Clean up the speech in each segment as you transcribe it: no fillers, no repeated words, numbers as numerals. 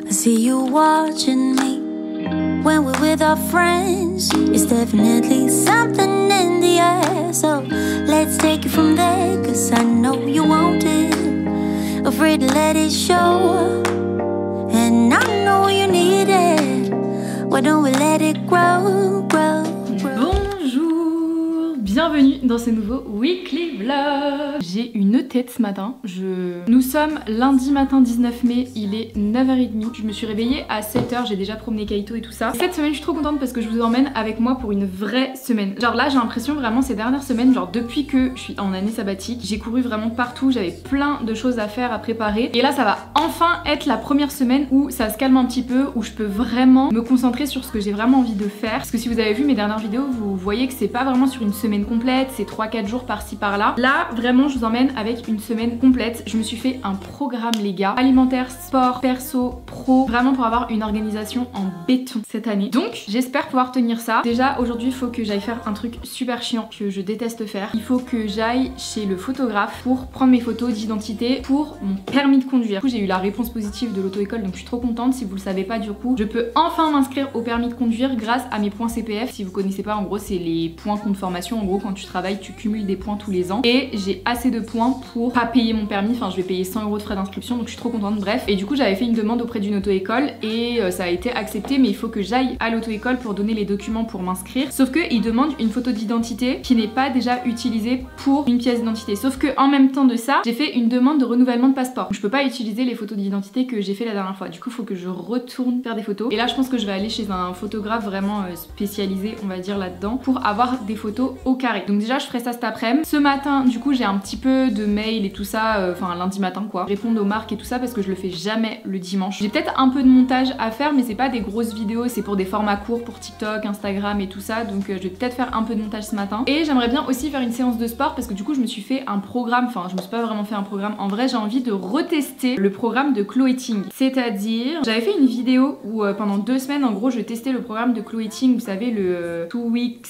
I see you watching me when we're with our friends. It's definitely something in the air. So let's take it from there, 'cause I know you want it. Afraid to let it show, and I know you need it. Why don't we let it grow, grow, grow? Bonjour, bienvenue dans ce nouveau weekly vlog. J'ai une tête ce matin. Nous sommes lundi matin 19 mai, il est 9h30. Je me suis réveillée à 7h, j'ai déjà promené Kaito et tout ça. Cette semaine je suis trop contente parce que je vous emmène avec moi pour une vraie semaine. Genre là j'ai l'impression vraiment ces dernières semaines, genre depuis que je suis en année sabbatique, j'ai couru vraiment partout, j'avais plein de choses à faire, à préparer. Et là ça va enfin être la première semaine où ça se calme un petit peu, où je peux vraiment me concentrer sur ce que j'ai vraiment envie de faire. Parce que si vous avez vu mes dernières vidéos, vous voyez que c'est pas vraiment sur une semaine complète, c'est 3-4 jours par-ci par-là. Là vraiment je vous emmène avec une semaine complète. Je me suis fait un programme les gars, alimentaire, sport, perso, pro, vraiment pour avoir une organisation en béton cette année. Donc j'espère pouvoir tenir ça. Déjà aujourd'hui il faut que j'aille faire un truc super chiant que je déteste faire. Il faut que j'aille chez le photographe pour prendre mes photos d'identité pour mon permis de conduire. Du coup j'ai eu la réponse positive de l'auto-école, donc je suis trop contente. Si vous le savez pas, du coup je peux enfin m'inscrire au permis de conduire grâce à mes points CPF. Si vous connaissez pas, en gros c'est les points compte formation. En gros quand tu travailles tu cumules des points tous les ans et j'ai assez de points pour pas payer mon permis. Enfin je vais payer 100 € de frais d'inscription, donc je suis trop contente. Bref, et du coup j'avais fait une demande auprès d'une auto-école et ça a été accepté, mais il faut que j'aille à l'auto-école pour donner les documents pour m'inscrire. Sauf que ils demandent une photo d'identité qui n'est pas déjà utilisée pour une pièce d'identité. Sauf que en même temps de ça, j'ai fait une demande de renouvellement de passeport. Donc, je peux pas utiliser les photos d'identité que j'ai fait la dernière fois. Du coup il faut que je retourne faire des photos. Et là je pense que je vais aller chez un photographe vraiment spécialisé, on va dire, là-dedans, pour avoir des photos au carré. Donc déjà je ferai ça cet après-midi. Ce matin du coup j'ai un petit peu de mail et tout ça, enfin lundi matin quoi, répondre aux marques et tout ça parce que je le fais jamais le dimanche. J'ai peut-être un peu de montage à faire, mais c'est pas des grosses vidéos, c'est pour des formats courts pour TikTok, Instagram et tout ça, donc je vais peut-être faire un peu de montage ce matin. Et j'aimerais bien aussi faire une séance de sport parce que du coup je me suis fait un programme, enfin je me suis pas vraiment fait un programme, en vrai j'ai envie de retester le programme de Chloé Ting. C'est-à-dire, j'avais fait une vidéo où pendant 2 semaines en gros je testais le programme de Chloé Ting, vous savez le 2 weeks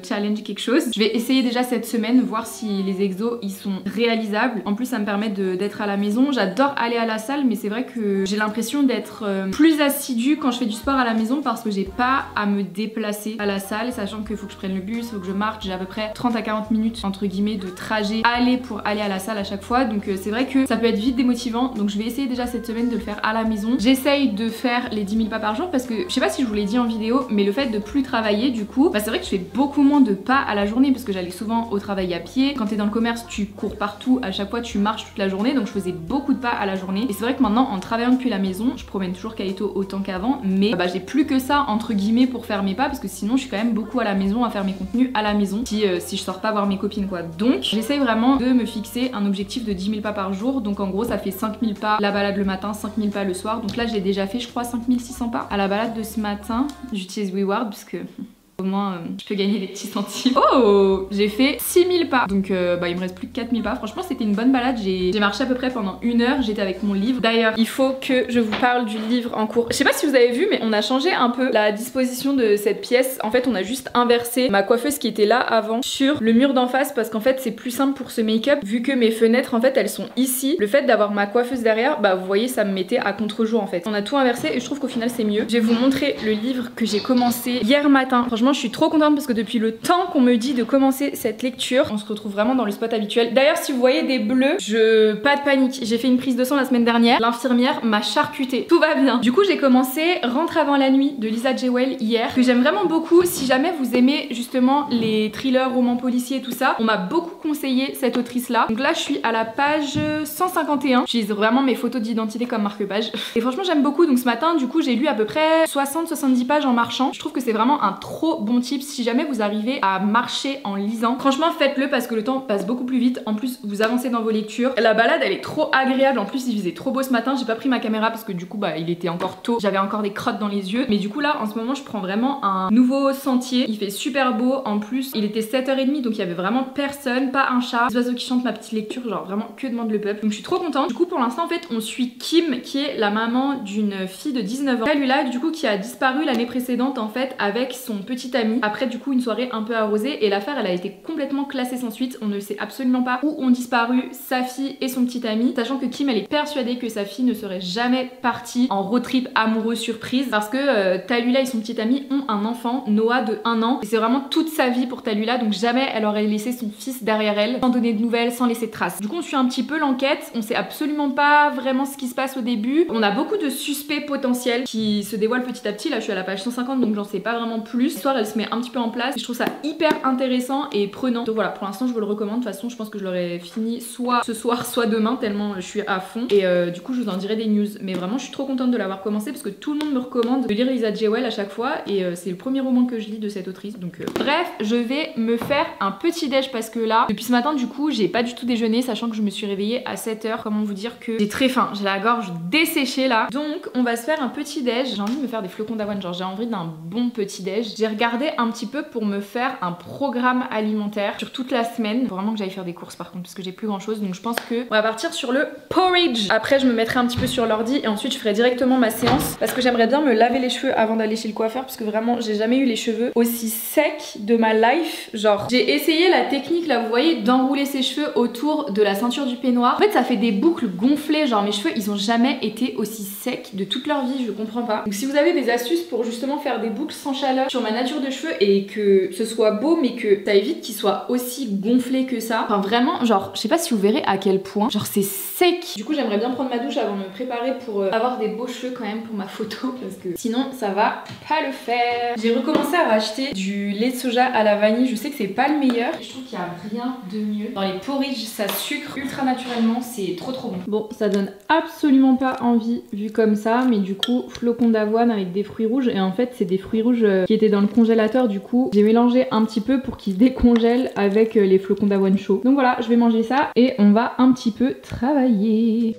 challenge quelque chose. Je vais essayer déjà cette semaine, voir si les exos ils sont réalisables. En plus ça me permet d'être à la maison. J'adore aller à la salle, mais c'est vrai que j'ai l'impression d'être plus assidue quand je fais du sport à la maison parce que j'ai pas à me déplacer à la salle, sachant qu'il faut que je prenne le bus, il faut que je marche. J'ai à peu près 30 à 40 minutes entre guillemets de trajet aller pour aller à la salle à chaque fois, donc c'est vrai que ça peut être vite démotivant. Donc je vais essayer déjà cette semaine de le faire à la maison. J'essaye de faire les 10 000 pas par jour parce que je sais pas si je vous l'ai dit en vidéo, mais le fait de plus travailler du coup, bah c'est vrai que je fais beaucoup moins de pas à la journée parce que j'allais souvent au travail à pied. Quand t'es dans le commerce tu cours partout, à chaque fois tu marches toute la journée, donc je faisais beaucoup de pas à la journée. Et c'est vrai que maintenant en travaillant depuis la maison, je promène toujours Kaito autant qu'avant, mais bah j'ai plus que ça entre guillemets pour faire mes pas parce que sinon je suis quand même beaucoup à la maison à faire mes contenus à la maison si je sors pas voir mes copines quoi. Donc j'essaye vraiment de me fixer un objectif de 10 000 pas par jour, donc en gros ça fait 5 000 pas la balade le matin, 5 000 pas le soir. Donc là j'ai déjà fait je crois 5 600 pas à la balade de ce matin. J'utilise WeWard parce que au moins je peux gagner des petits centimes. Oh, j'ai fait 6000 pas. Donc bah il me reste plus que 4000 pas. Franchement c'était une bonne balade. J'ai marché à peu près pendant 1 heure. J'étais avec mon livre. D'ailleurs il faut que je vous parle du livre en cours. Je sais pas si vous avez vu, mais on a changé un peu la disposition de cette pièce. En fait on a juste inversé ma coiffeuse qui était là avant sur le mur d'en face parce qu'en fait c'est plus simple pour ce make-up vu que mes fenêtres en fait elles sont ici. Le fait d'avoir ma coiffeuse derrière, bah vous voyez ça me mettait à contre-jour en fait. On a tout inversé et je trouve qu'au final c'est mieux. Je vais vous montrer le livre que j'ai commencé hier matin. Franchement je suis trop contente parce que depuis le temps qu'on me dit de commencer cette lecture, on se retrouve vraiment dans le spot habituel. D'ailleurs si vous voyez des bleus, pas de panique, j'ai fait une prise de sang la semaine dernière, l'infirmière m'a charcuté, tout va bien. Du coup j'ai commencé Rentre avant la nuit de Lisa Jewell hier, que j'aime vraiment beaucoup. Si jamais vous aimez justement les thrillers, romans policiers et tout ça, on m'a beaucoup conseillé cette autrice là. Donc là je suis à la page 151, j'utilise vraiment mes photos d'identité comme marque-page et franchement j'aime beaucoup. Donc ce matin du coup j'ai lu à peu près 60-70 pages en marchant. Je trouve que c'est vraiment un trop bon tip si jamais vous arrivez à marcher en lisant. Franchement faites-le parce que le temps passe beaucoup plus vite. En plus vous avancez dans vos lectures. La balade elle est trop agréable. En plus il faisait trop beau ce matin. J'ai pas pris ma caméra parce que du coup bah il était encore tôt. J'avais encore des crottes dans les yeux. Mais du coup là en ce moment je prends vraiment un nouveau sentier. Il fait super beau. En plus il était 7h30 donc il y avait vraiment personne. Pas un chat. Les oiseaux qui chantent ma petite lecture. Genre vraiment que demande le peuple. Donc je suis trop contente. Du coup pour l'instant en fait on suit Kim qui est la maman d'une fille de 19 ans. Celui-là du coup qui a disparu l'année précédente en fait avec son petit petite amie après du coup une soirée un peu arrosée, et l'affaire elle a été complètement classée sans suite. On ne sait absolument pas où ont disparu sa fille et son petit ami, sachant que Kim elle est persuadée que sa fille ne serait jamais partie en road trip amoureux surprise, parce que Tallulah et son petit ami ont un enfant, Noah, de 1 an, et c'est vraiment toute sa vie pour Tallulah, donc jamais elle aurait laissé son fils derrière elle sans donner de nouvelles, sans laisser de traces. Du coup on suit un petit peu l'enquête, on sait absolument pas vraiment ce qui se passe au début, on a beaucoup de suspects potentiels qui se dévoilent petit à petit. Là je suis à la page 150 donc j'en sais pas vraiment plus. L'histoire elle se met un petit peu en place et je trouve ça hyper intéressant et prenant, donc voilà, pour l'instant je vous le recommande. De toute façon je pense que je l'aurais fini soit ce soir soit demain tellement je suis à fond, et du coup je vous en dirai des news, mais vraiment je suis trop contente de l'avoir commencé parce que tout le monde me recommande de lire Lisa Jewell à chaque fois, et c'est le premier roman que je lis de cette autrice, donc bref, je vais me faire un petit déj parce que là depuis ce matin du coup j'ai pas du tout déjeuné, sachant que je me suis réveillée à 7h. Comment vous dire que j'ai très faim, j'ai la gorge desséchée là, donc on va se faire un petit déj. J'ai envie de me faire des flocons d'avoine, genre j'ai envie d'un bon petit déj. J'ai regardé un petit peu pour me faire un programme alimentaire sur toute la semaine. Faut vraiment que j'aille faire des courses par contre parce que j'ai plus grand chose, donc je pense que on va partir sur le porridge. Après je me mettrai un petit peu sur l'ordi et ensuite je ferai directement ma séance parce que j'aimerais bien me laver les cheveux avant d'aller chez le coiffeur, parce que vraiment j'ai jamais eu les cheveux aussi secs de ma life. Genre j'ai essayé la technique là, vous voyez, d'enrouler ses cheveux autour de la ceinture du peignoir. En fait ça fait des boucles gonflées, genre mes cheveux ils ont jamais été aussi secs de toute leur vie, je comprends pas. Donc si vous avez des astuces pour justement faire des boucles sans chaleur sur ma nature de cheveux et que ce soit beau mais que ça évite qu'ils soient aussi gonflés que ça, enfin vraiment genre je sais pas si vous verrez à quel point genre c'est sec. Du coup j'aimerais bien prendre ma douche avant de me préparer pour avoir des beaux cheveux quand même pour ma photo, parce que sinon ça va pas le faire. J'ai recommencé à racheter du lait de soja à la vanille, je sais que c'est pas le meilleur, je trouve qu'il y a rien de mieux. Dans les porridge ça sucre ultra naturellement, c'est trop bon. Bon ça donne absolument pas envie vu comme ça, mais du coup flocons d'avoine avec des fruits rouges, et en fait c'est des fruits rouges qui étaient dans le congélateur, du coup j'ai mélangé un petit peu pour qu'ils décongèlent avec les flocons d'avoine chauds. Donc voilà, je vais manger ça et on va un petit peu travailler.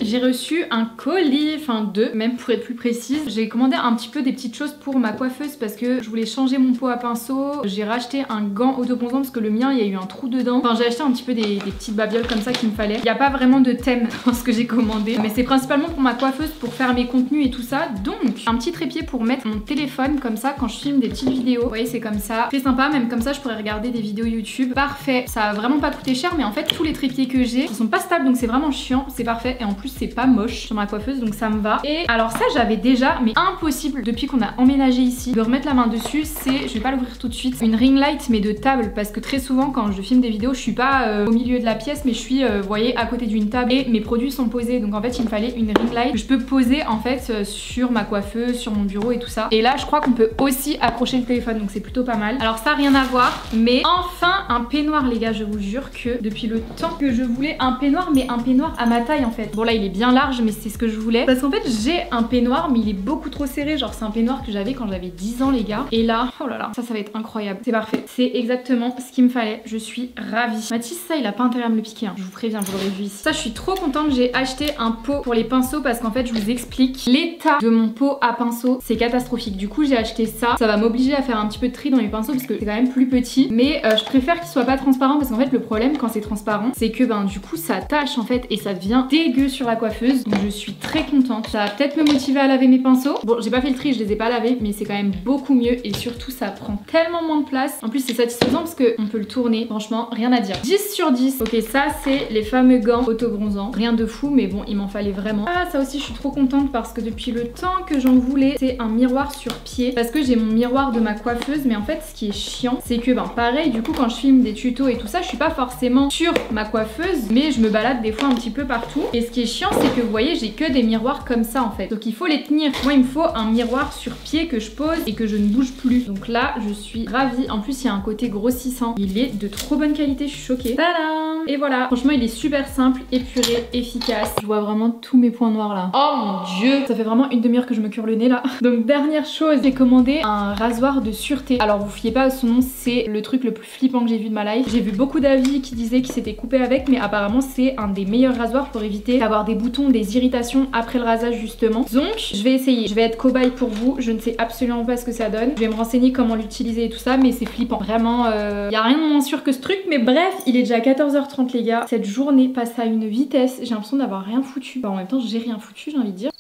J'ai reçu un colis, enfin deux même pour être plus précise. J'ai commandé un petit peu des petites choses pour ma coiffeuse parce que je voulais changer mon pot à pinceau. J'ai racheté un gant autobronzant parce que le mien il y a eu un trou dedans. Enfin j'ai acheté un petit peu des petites babioles comme ça qu'il me fallait. Il n'y a pas vraiment de thème dans ce que j'ai commandé, mais c'est principalement pour ma coiffeuse pour faire mes contenus et tout ça. Donc un petit trépied pour mettre mon téléphone comme ça quand je filme des petites vidéos. Vous voyez c'est comme ça, très sympa, même comme ça je pourrais regarder des vidéos YouTube. Parfait, ça a vraiment pas coûté cher, mais en fait tous les trépieds que j'ai ils sont pas stables donc c'est vraiment chiant. C'est parfait et en plus c'est pas moche sur ma coiffeuse donc ça me va. Et alors ça j'avais déjà, mais impossible depuis qu'on a emménagé ici de remettre la main dessus, c'est, je vais pas l'ouvrir tout de suite, une ring light mais de table, parce que très souvent quand je filme des vidéos je suis pas au milieu de la pièce mais je suis vous voyez à côté d'une table et mes produits sont posés, donc en fait il me fallait une ring light que je peux poser en fait sur ma coiffeuse, sur mon bureau et tout ça. Et là je crois qu'on peut aussi accrocher le téléphone donc c'est plutôt pas mal. Alors ça rien à voir, mais enfin un peignoir les gars, je vous jure que depuis le temps que je voulais un peignoir, mais un peignoir à ma taille en fait. Bon là il est bien large mais c'est ce que je voulais, parce qu'en fait j'ai un peignoir mais il est beaucoup trop serré, genre c'est un peignoir que j'avais quand j'avais 10 ans les gars, et là oh là là ça va être incroyable, c'est parfait, c'est exactement ce qu'il me fallait, je suis ravie. Mathis ça il a pas intérêt à me le piquer hein. Je vous préviens, vous l'aurez vu ici. Ça je suis trop contente, j'ai acheté un pot pour les pinceaux parce qu'en fait je vous explique, l'état de mon pot à pinceau c'est catastrophique, du coup j'ai acheté ça, ça va m'obliger à faire un petit peu de tri dans mes pinceaux parce que c'est quand même plus petit, mais je préfère qu'il soit pas transparent parce qu'en fait le problème quand c'est transparent c'est que ben du coup ça tâche en fait et ça devient dégueu sur la coiffeuse, donc je suis très contente. Ça va peut-être me motiver à laver mes pinceaux. Bon j'ai pas fait le tri, je les ai pas lavés, mais c'est quand même beaucoup mieux et surtout ça prend tellement moins de place. En plus c'est satisfaisant parce qu'on peut le tourner, franchement rien à dire. 10 sur 10. Ok ça c'est les fameux gants auto-bronzants, rien de fou mais bon il m'en fallait vraiment. Ah ça aussi je suis trop contente parce que depuis le temps que j'en voulais, c'est un miroir sur pied, parce que j'ai mon miroir de ma coiffeuse, mais en fait ce qui est chiant c'est que ben pareil du coup quand je filme des tutos et tout ça je suis pas forcément sur ma coiffeuse mais je me balade des fois un petit peu partout, et ce qui est chiant c'est que vous voyez j'ai que des miroirs comme ça en fait, donc il faut les tenir. Moi il me faut un miroir sur pied que je pose et que je ne bouge plus, donc là je suis ravie. En plus il y a un côté grossissant, il est de trop bonne qualité, je suis choquée. Tadam! Et voilà, franchement il est super simple, épuré, efficace. Je vois vraiment tous mes points noirs là. Oh mon dieu, ça fait vraiment une demi-heure que je me cure le nez là. Donc dernière chose, j'ai commandé un rasoir de sûreté. Alors vous fiez pas à son nom, c'est le truc le plus flippant que j'ai vu de ma life. J'ai vu beaucoup d'avis qui disaient qu'il s'était coupé avec, mais apparemment c'est un des meilleurs rasoirs pour éviter d'avoir des boutons, des irritations après le rasage justement. Donc je vais essayer, je vais être cobaye pour vous, je ne sais absolument pas ce que ça donne. Je vais me renseigner comment l'utiliser et tout ça, mais c'est flippant. Vraiment, y a rien de moins sûr que ce truc, mais bref, il est déjà 14h30, 22h30 les gars. Cette journée passe à une vitesse. J'ai l'impression d'avoir rien foutu. Enfin, en même temps j'ai rien foutu, j'ai envie de dire.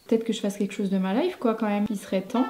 Peut-être que je fasse quelque chose de ma life quoi quand même. Il serait temps.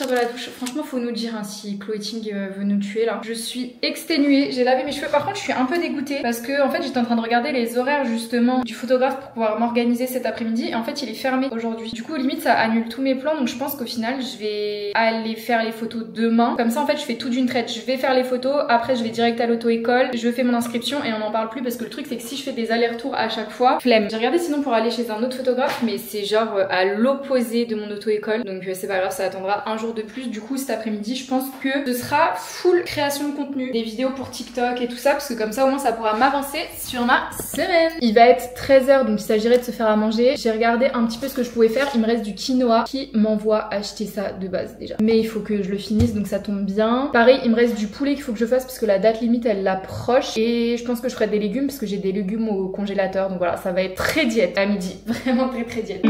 De la douche, franchement faut nous dire hein, si Chloé Ting veut nous tuer là. Je suis exténuée, j'ai lavé mes cheveux, par contre je suis un peu dégoûtée parce que en fait j'étais en train de regarder les horaires justement du photographe pour pouvoir m'organiser cet après-midi et en fait il est fermé aujourd'hui. Du coup limite ça annule tous mes plans, donc je pense qu'au final je vais aller faire les photos demain. Comme ça en fait je fais tout d'une traite, je vais faire les photos, après je vais direct à l'auto-école, je fais mon inscription et on n'en parle plus parce que le truc c'est que si je fais des allers-retours à chaque fois, flemme. J'ai regardé sinon pour aller chez un autre photographe mais c'est genre à l'opposé de mon auto-école, donc c'est pas grave, ça attendra un jour de plus. Du coup cet après-midi je pense que ce sera full création de contenu, des vidéos pour TikTok et tout ça, parce que comme ça au moins ça pourra m'avancer sur ma semaine. Il va être 13h donc il s'agirait de se faire à manger. J'ai regardé un petit peu ce que je pouvais faire, il me reste du quinoa. Qui m'envoie acheter ça de base déjà, mais il faut que je le finisse donc ça tombe bien. Pareil il me reste du poulet qu'il faut que je fasse parce que la date limite elle approche et je pense que je ferai des légumes parce que j'ai des légumes au congélateur, donc voilà ça va être très diète à midi, vraiment très diète.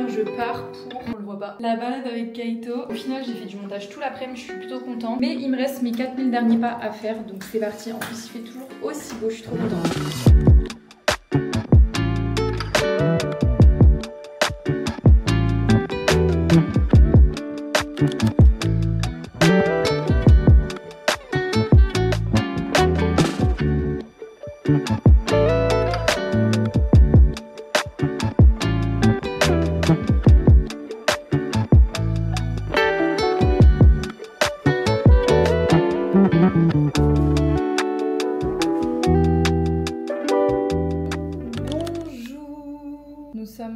Je pars pour, on le voit pas, la balade avec Kaito. Au final j'ai fait du montage tout l'après-midi, je suis plutôt contente. Mais il me reste mes 4000 derniers pas à faire, donc c'est parti. En plus il fait toujours aussi beau, je suis trop contente.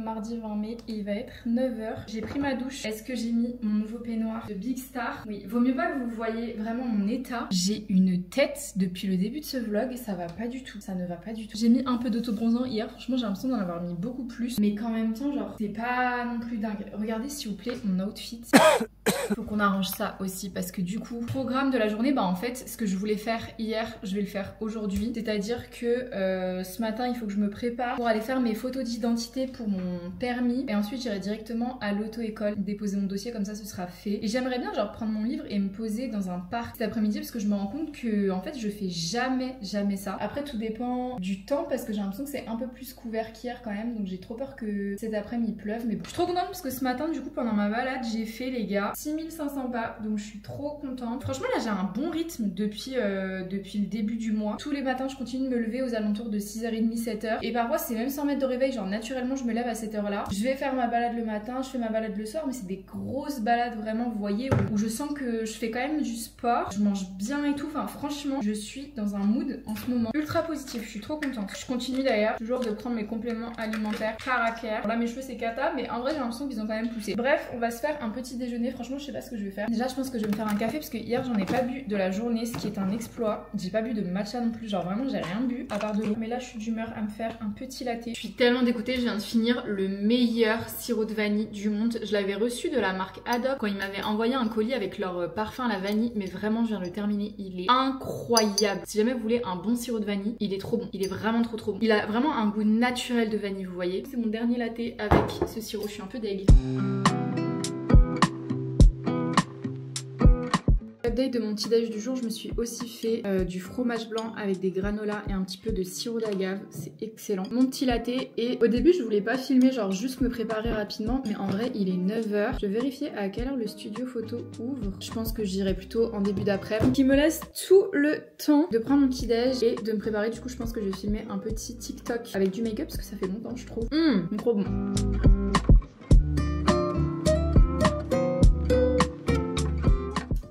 Mardi 20 mai et il va être 9h. J'ai pris ma douche. Est-ce que j'ai mis mon nouveau peignoir de Big Star? Oui, vaut mieux pas que vous voyez vraiment mon état. J'ai une tête depuis le début de ce vlog, ça va pas du tout. Ça ne va pas du tout. J'ai mis un peu d'auto-bronzant hier, franchement j'ai l'impression d'en avoir mis beaucoup plus. Mais qu'en même temps genre c'est pas non plus dingue. Regardez s'il vous plaît mon outfit. Faut qu'on arrange ça aussi parce que du coup, programme de la journée, bah en fait ce que je voulais faire hier, je vais le faire aujourd'hui. C'est-à-dire que ce matin il faut que je me prépare pour aller faire mes photos d'identité pour mon permis et ensuite j'irai directement à l'auto-école déposer mon dossier, comme ça ce sera fait. Et j'aimerais bien genre prendre mon livre et me poser dans un parc cet après-midi parce que je me rends compte que en fait je fais jamais ça. Après tout dépend du temps parce que j'ai l'impression que c'est un peu plus couvert qu'hier quand même, donc j'ai trop peur que cet après-midi pleuve, mais bon. Je suis trop contente parce que ce matin du coup pendant ma balade j'ai fait les gars 6500 pas, donc je suis trop contente. Franchement là j'ai un bon rythme depuis le début du mois. Tous les matins je continue de me lever aux alentours de 6h30 7h et parfois c'est même sans mettre de réveil, genre naturellement je me lève à cette heure là. Je vais faire ma balade le matin, je fais ma balade le soir, mais c'est des grosses balades vraiment, vous voyez, où je sens que je fais quand même du sport, je mange bien et tout. Enfin franchement je suis dans un mood en ce moment ultra positif, je suis trop contente. Je continue d'ailleurs toujours de prendre mes compléments alimentaires Caraker. Là mes cheveux c'est cata, mais en vrai j'ai l'impression qu'ils ont quand même poussé. Bref, on va se faire un petit déjeuner. Franchement je sais pas ce que je vais faire. Déjà je pense que je vais me faire un café parce que hier j'en ai pas bu de la journée, ce qui est un exploit. J'ai pas bu de matcha non plus, genre vraiment j'ai rien bu à part de l'eau. Mais là je suis d'humeur à me faire un petit latte. Je suis tellement dégoûtée, je viens de finir le meilleur sirop de vanille du monde. Je l'avais reçu de la marque Adobe quand ils m'avaient envoyé un colis avec leur parfum à la vanille, mais vraiment je viens de le terminer, il est incroyable. Si jamais vous voulez un bon sirop de vanille, il est trop bon, il est vraiment trop bon. Il a vraiment un goût naturel de vanille, vous voyez. C'est mon dernier latte avec ce sirop, je suis un peu deg. Update de mon petit déj du jour, je me suis aussi fait du fromage blanc avec des granolas et un petit peu de sirop d'agave, c'est excellent. Mon petit latte, et au début je voulais pas filmer, genre juste me préparer rapidement, mais en vrai il est 9h. Je vais vérifier à quelle heure le studio photo ouvre. Je pense que j'irai plutôt en début d'après-midi. Qui me laisse tout le temps de prendre mon petit déj et de me préparer. Du coup je pense que je vais filmer un petit TikTok avec du make-up parce que ça fait longtemps je trouve. Trop bon.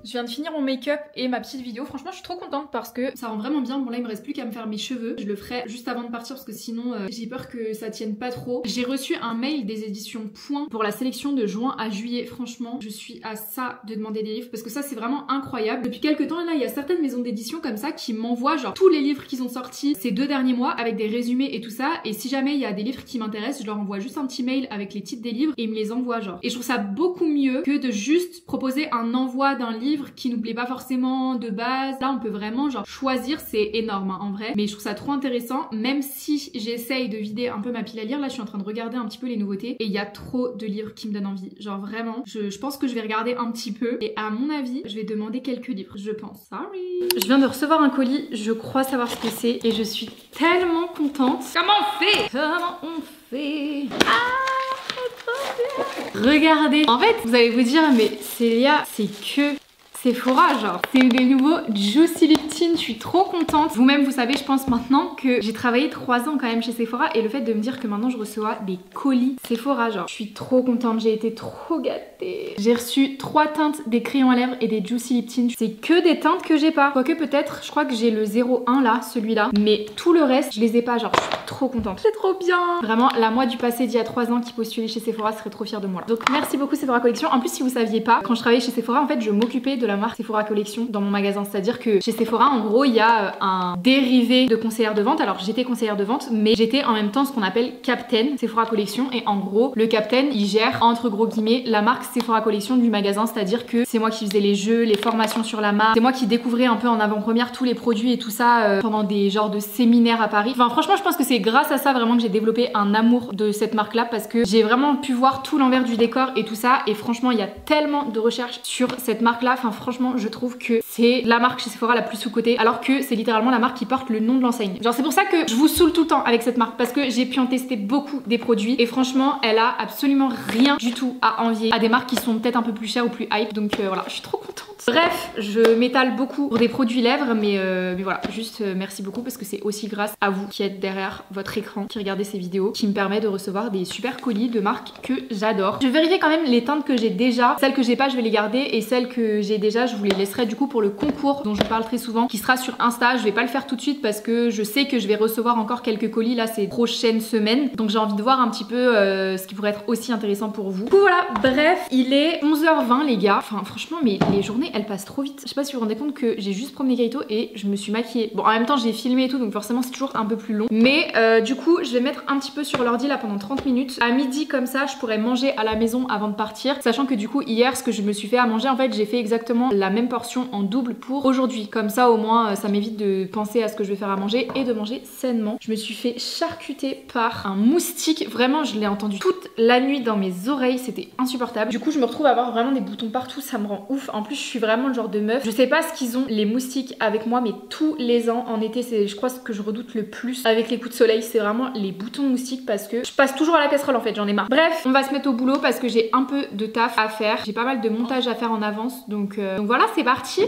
Je viens de finir mon make-up et ma petite vidéo. Franchement, je suis trop contente parce que ça rend vraiment bien. Bon, là, il me reste plus qu'à me faire mes cheveux. Je le ferai juste avant de partir parce que sinon, j'ai peur que ça tienne pas trop. J'ai reçu un mail des éditions Point pour la sélection de juin à juillet. Franchement, je suis à ça de demander des livres parce que ça, c'est vraiment incroyable. Depuis quelques temps, là, il y a certaines maisons d'édition comme ça qui m'envoient genre tous les livres qu'ils ont sortis ces 2 derniers mois avec des résumés et tout ça. Et si jamais il y a des livres qui m'intéressent, je leur envoie juste un petit mail avec les titres des livres et ils me les envoient genre. Et je trouve ça beaucoup mieux que de juste proposer un envoi d'un livre qui nous plaît pas forcément de base. Là on peut vraiment genre choisir, c'est énorme hein, en vrai, mais je trouve ça trop intéressant. Même si j'essaye de vider un peu ma pile à lire, là je suis en train de regarder un petit peu les nouveautés et il y a trop de livres qui me donnent envie, genre vraiment je pense que je vais regarder un petit peu et à mon avis je vais demander quelques livres, je pense. Sorry. Je viens de recevoir un colis, je crois savoir ce que c'est et je suis tellement contente. Comment on fait Regardez. En fait, vous allez vous dire, mais Célia, c'est que Sephora, genre. C'est des nouveaux Juicy Lip-Tint, je suis trop contente. Vous-même, vous savez, je pense maintenant que j'ai travaillé 3 ans quand même chez Sephora et le fait de me dire que maintenant je reçois des colis Sephora, genre, je suis trop contente, j'ai été trop gâtée. J'ai reçu 3 teintes, des crayons à lèvres et des Juicy Lip-Tint. C'est que des teintes que j'ai pas. Quoique peut-être, je crois que j'ai le 01 là, celui-là. Mais tout le reste, je les ai pas, genre, je suis trop contente. C'est trop bien. Vraiment, la moi du passé d'il y a 3 ans qui postulait chez Sephora serait trop fière de moi. Donc merci beaucoup Sephora Collection. En plus, si vous saviez pas, quand je travaillais chez Sephora, en fait, je m'occupais de la marque Sephora Collection dans mon magasin. C'est-à-dire que chez Sephora, en gros, il y a un dérivé de conseillère de vente. Alors, j'étais conseillère de vente, mais j'étais en même temps ce qu'on appelle Captain Sephora Collection. Et en gros, le Captain, il gère, entre gros guillemets, la marque Sephora Collection du magasin. C'est-à-dire que c'est moi qui faisais les jeux, les formations sur la marque. C'est moi qui découvrais un peu en avant-première tous les produits et tout ça pendant des genres de séminaires à Paris. Enfin, franchement, je pense que c'est grâce à ça vraiment que j'ai développé un amour de cette marque-là parce que j'ai vraiment pu voir tout l'envers du décor et tout ça. Et franchement, il y a tellement de recherches sur cette marque-là. Enfin, franchement, je trouve que c'est la marque chez Sephora la plus sous-cotée alors que c'est littéralement la marque qui porte le nom de l'enseigne. Genre, c'est pour ça que je vous saoule tout le temps avec cette marque parce que j'ai pu en tester beaucoup des produits et franchement, elle a absolument rien du tout à envier à des marques qui sont peut-être un peu plus chères ou plus hype. Donc voilà, je suis trop contente. Bref, je m'étale beaucoup pour des produits lèvres, mais voilà, juste merci beaucoup parce que c'est aussi grâce à vous qui êtes derrière votre écran, qui regardez ces vidéos, qui me permet de recevoir des super colis de marques que j'adore. Je vérifie quand même les teintes que j'ai déjà. Celles que j'ai pas, je vais les garder et celles que j'ai déjà, je vous les laisserai du coup pour le concours dont je parle très souvent, qui sera sur Insta. Je vais pas le faire tout de suite parce que je sais que je vais recevoir encore quelques colis là ces prochaines semaines. Donc j'ai envie de voir un petit peu ce qui pourrait être aussi intéressant pour vous. Du coup voilà, bref, il est 11h20 les gars. Enfin franchement, mais les journées elles passent trop vite. Je sais pas si vous vous rendez compte que j'ai juste promené Kaito et je me suis maquillée. Bon, en même temps j'ai filmé et tout, donc forcément c'est toujours un peu plus long. Mais du coup je vais mettre un petit peu sur l'ordi là pendant 30 minutes. À midi comme ça je pourrais manger à la maison avant de partir. Sachant que du coup hier ce que je me suis fait à manger, en fait j'ai fait exactement la même portion en double pour aujourd'hui. Comme ça au moins ça m'évite de penser à ce que je vais faire à manger et de manger sainement. Je me suis fait charcuter par un moustique. Vraiment je l'ai entendu toute la nuit dans mes oreilles, c'était insupportable. Du coup je me retrouve à avoir vraiment des boutons partout, ça me rend ouf. En plus je suis vraiment le genre de meuf, je sais pas ce qu'ils ont les moustiques avec moi, mais tous les ans en été c'est je crois ce que je redoute le plus avec les coups de soleil, c'est vraiment les boutons moustiques parce que je passe toujours à la casserole en fait, j'en ai marre. Bref, on va se mettre au boulot parce que j'ai un peu de taf à faire, j'ai pas mal de montage à faire en avance, donc voilà, c'est parti.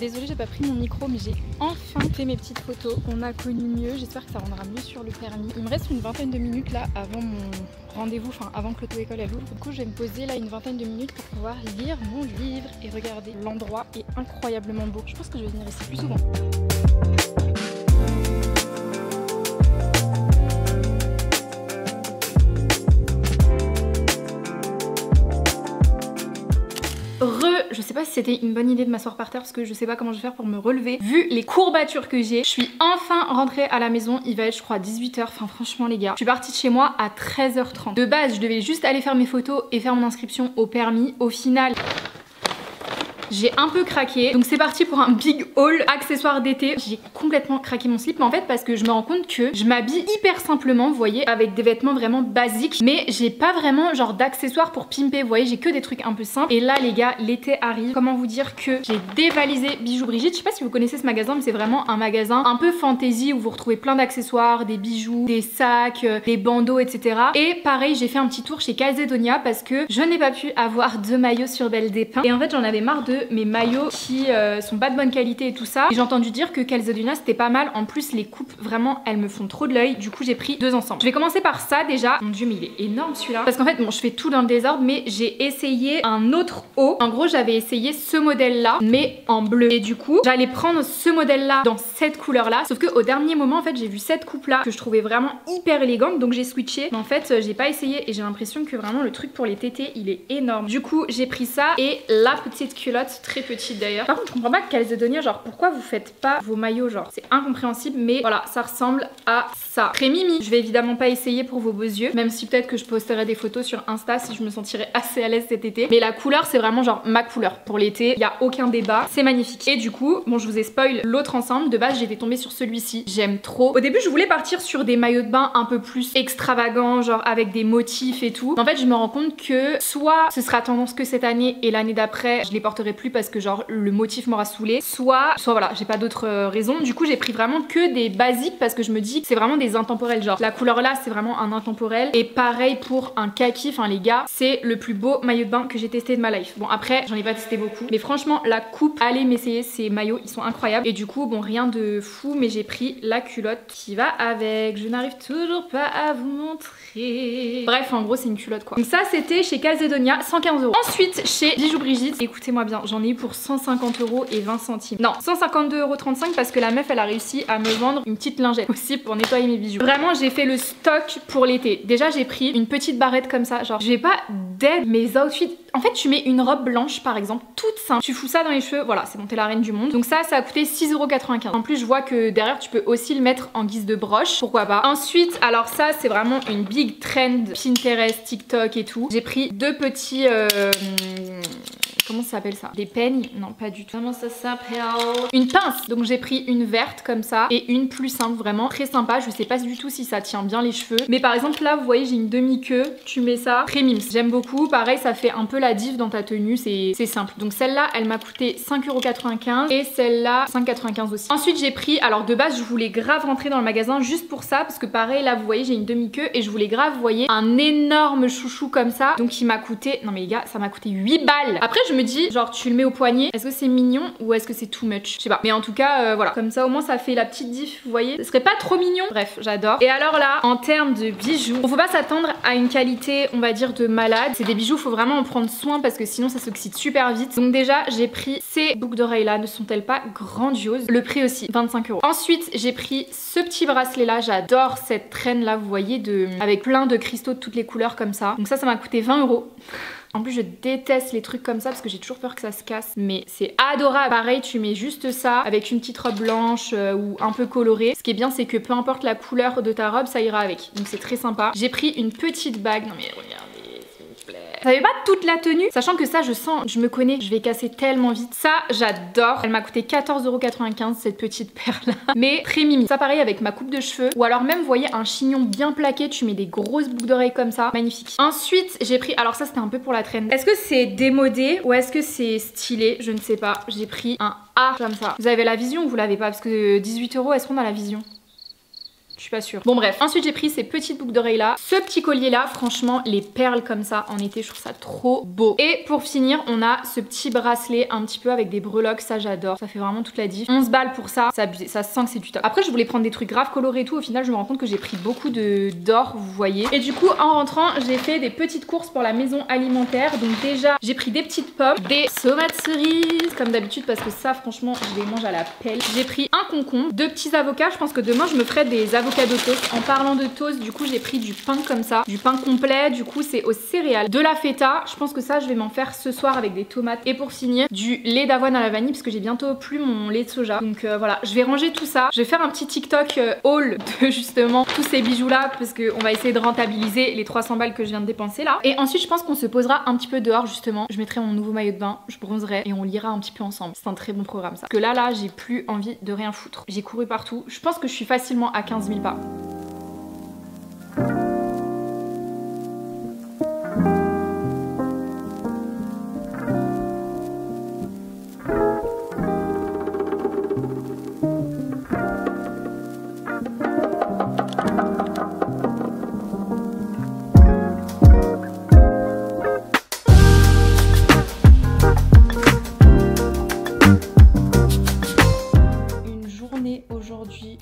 désolée j'ai pas pris mon micro mais j'ai enfin fait mes petites photos. On a connu mieux, j'espère que ça rendra mieux sur le permis. Il me reste une vingtaine de minutes là avant mon rendez-vous, enfin avant que l'auto-école elle ouvre. Du coup je vais me poser là une vingtaine de minutes pour pouvoir lire mon livre et regarder. L'endroit est incroyablement beau. Je pense que je vais venir ici plus souvent. Je sais pas si c'était une bonne idée de m'asseoir par terre parce que je sais pas comment je vais faire pour me relever. Vu les courbatures que j'ai, je suis enfin rentrée à la maison. Il va être je crois 18h. Enfin franchement les gars, je suis partie de chez moi à 13h30. De base je devais juste aller faire mes photos et faire mon inscription au permis. Au final... j'ai un peu craqué, donc c'est parti pour un big haul accessoires d'été. J'ai complètement craqué mon slip, mais en fait parce que je me rends compte que je m'habille hyper simplement, vous voyez, avec des vêtements vraiment basiques, mais j'ai pas vraiment genre d'accessoires pour pimper, vous voyez, j'ai que des trucs un peu simples. Et là les gars, l'été arrive, comment vous dire que j'ai dévalisé Bijoux Brigitte. Je sais pas si vous connaissez ce magasin, mais c'est vraiment un magasin un peu fantasy où vous retrouvez plein d'accessoires, des bijoux, des sacs, des bandeaux, etc. Et pareil, j'ai fait un petit tour chez Calzedonia parce que je n'ai pas pu avoir de maillots sur Belle des Pins. Et en fait j'en avais marre de mes maillots qui sont pas de bonne qualité et tout ça. Et j'ai entendu dire que Calzedonia c'était pas mal. En plus les coupes vraiment elles me font trop de l'œil. Du coup j'ai pris deux ensemble. Je vais commencer par ça déjà. Mon dieu mais il est énorme celui-là. Parce qu'en fait bon je fais tout dans le désordre, mais j'ai essayé un autre haut. En gros j'avais essayé ce modèle là mais en bleu. Et du coup j'allais prendre ce modèle là dans cette couleur là. Sauf que au dernier moment en fait j'ai vu cette coupe là que je trouvais vraiment hyper élégante. Donc j'ai switché. Mais en fait j'ai pas essayé et j'ai l'impression que vraiment le truc pour les tétés il est énorme. Du coup j'ai pris ça et la petite culotte très petite d'ailleurs. Par contre je comprends pas Calzedonia, genre pourquoi vous faites pas vos maillots, genre c'est incompréhensible, mais voilà ça ressemble à ça. Très mimi. Je vais évidemment pas essayer pour vos beaux yeux, même si peut-être que je posterai des photos sur Insta si je me sentirais assez à l'aise cet été. Mais la couleur c'est vraiment genre ma couleur pour l'été, il y a aucun débat, c'est magnifique. Et du coup bon je vous ai spoil l'autre ensemble. De base j'étais tombée sur celui-ci, j'aime trop. Au début je voulais partir sur des maillots de bain un peu plus extravagants, genre avec des motifs et tout. En fait je me rends compte que soit ce sera tendance que cette année et l'année d'après je les porterai plus parce que genre le motif m'aura saoulé, soit voilà j'ai pas d'autres raisons. Du coup j'ai pris vraiment que des basiques parce que je me dis que c'est vraiment des intemporels, genre la couleur là c'est vraiment un intemporel. Et pareil pour un kaki, enfin les gars c'est le plus beau maillot de bain que j'ai testé de ma life. Bon après j'en ai pas testé beaucoup, mais franchement la coupe, allez m'essayer ces maillots, ils sont incroyables. Et du coup bon rien de fou, mais j'ai pris la culotte qui va avec. Je n'arrive toujours pas à vous montrer. Bref en gros c'est une culotte quoi. Donc ça c'était chez Calzedonia, 115 €. Ensuite chez Bijoux Brigitte, écoutez-moi bien, j'en ai eu pour 150 € et 20 centimes. Non, 152,35 € parce que la meuf elle a réussi à me vendre une petite lingette aussi pour nettoyer mes bijoux. Vraiment j'ai fait le stock pour l'été. Déjà j'ai pris une petite barrette comme ça, genre je vais pas d'aide mes outfits. En fait tu mets une robe blanche par exemple, toute simple, tu fous ça dans les cheveux, voilà c'est bon t'es la reine du monde. Donc ça a coûté 6,95 €. En plus je vois que derrière tu peux aussi le mettre en guise de broche, pourquoi pas. Ensuite alors ça c'est vraiment une big trend Pinterest, TikTok et tout. J'ai pris deux petits comment ça s'appelle ça? Des peignes? Non pas du tout. Comment ça s'appelle? Une pince. Donc j'ai pris une verte comme ça et une plus simple, vraiment très sympa. Je sais pas du tout si ça tient bien les cheveux, mais par exemple là vous voyez j'ai une demi-queue, tu mets ça, très mimes. J'aime beaucoup, pareil ça fait un peu la diff dans ta tenue, c'est simple. Donc celle-là elle m'a coûté 5,95 € et celle-là 5,95 € aussi. Ensuite j'ai pris, alors de base je voulais grave rentrer dans le magasin juste pour ça parce que pareil là vous voyez j'ai une demi-queue et je voulais grave, vous voyez, un énorme chouchou comme ça. Donc il m'a coûté, non mais les gars ça m'a coûté 8 balles. Après je me dis genre tu le mets au poignet, est-ce que c'est mignon ou est-ce que c'est too much? Je sais pas, mais en tout cas voilà, comme ça au moins ça fait la petite diff, vous voyez, ce serait pas trop mignon. Bref j'adore. Et alors là en termes de bijoux, faut pas s'attendre à une qualité on va dire de malade. C'est des bijoux, faut vraiment en prendre soin parce que sinon ça s'oxyde super vite. Donc déjà j'ai pris ces boucles d'oreilles là, ne sont-elles pas grandioses? Le prix aussi 25 €. Ensuite j'ai pris ce petit bracelet là, j'adore cette traîne là vous voyez, avec plein de cristaux de toutes les couleurs comme ça. Donc ça m'a coûté 20 €. En plus je déteste les trucs comme ça parce que j'ai toujours peur que ça se casse, mais c'est adorable. Pareil tu mets juste ça avec une petite robe blanche ou un peu colorée. Ce qui est bien c'est que peu importe la couleur de ta robe ça ira avec, donc c'est très sympa. J'ai pris une petite bague, non mais regardez. Ça fait pas toute la tenue, sachant que ça je sens, je me connais, je vais casser tellement vite. Ça j'adore, elle m'a coûté 14,95 € cette petite paire là, mais très mimi. Ça pareil avec ma coupe de cheveux, ou alors même vous voyez un chignon bien plaqué, tu mets des grosses boucles d'oreilles comme ça, magnifique. Ensuite j'ai pris, alors ça c'était un peu pour la traîne. Est-ce que c'est démodé ou est-ce que c'est stylé? Je ne sais pas. J'ai pris un A comme ça. Vous avez la vision ou vous l'avez pas? Parce que 18 €, est-ce qu'on a la vision? Je suis pas sûre. Bon bref, ensuite j'ai pris ces petites boucles d'oreilles là. Ce petit collier là, franchement, les perles comme ça en été, je trouve ça trop beau. Et pour finir, on a ce petit bracelet un petit peu avec des breloques, ça j'adore. Ça fait vraiment toute la diff. 11 balles pour ça, ça sent que c'est du top. Après je voulais prendre des trucs grave colorés et tout. Au final je me rends compte que j'ai pris beaucoup d'or, vous voyez. Et du coup en rentrant, j'ai fait des petites courses pour la maison alimentaire. Donc déjà, j'ai pris des petites pommes, des tomates cerises comme d'habitude parce que ça franchement je les mange à la pelle. J'ai pris un concombre, 2 petits avocats. Je pense que demain je me ferai des avocats de toast. En parlant de toast, du coup j'ai pris du pain comme ça, du pain complet, du coup c'est aux céréales, de la feta. Je pense que ça je vais m'en faire ce soir avec des tomates. Et pour finir, du lait d'avoine à la vanille parce que j'ai bientôt plus mon lait de soja. Donc voilà, je vais ranger tout ça. Je vais faire un petit TikTok haul de justement tous ces bijoux là parce qu'on va essayer de rentabiliser les 300 balles que je viens de dépenser là. Et ensuite je pense qu'on se posera un petit peu dehors justement. Je mettrai mon nouveau maillot de bain, je bronzerai et on lira un petit peu ensemble. C'est un très bon programme ça. Parce que là j'ai plus envie de rien foutre. J'ai couru partout. Je pense que je suis facilement à 15 000 pas.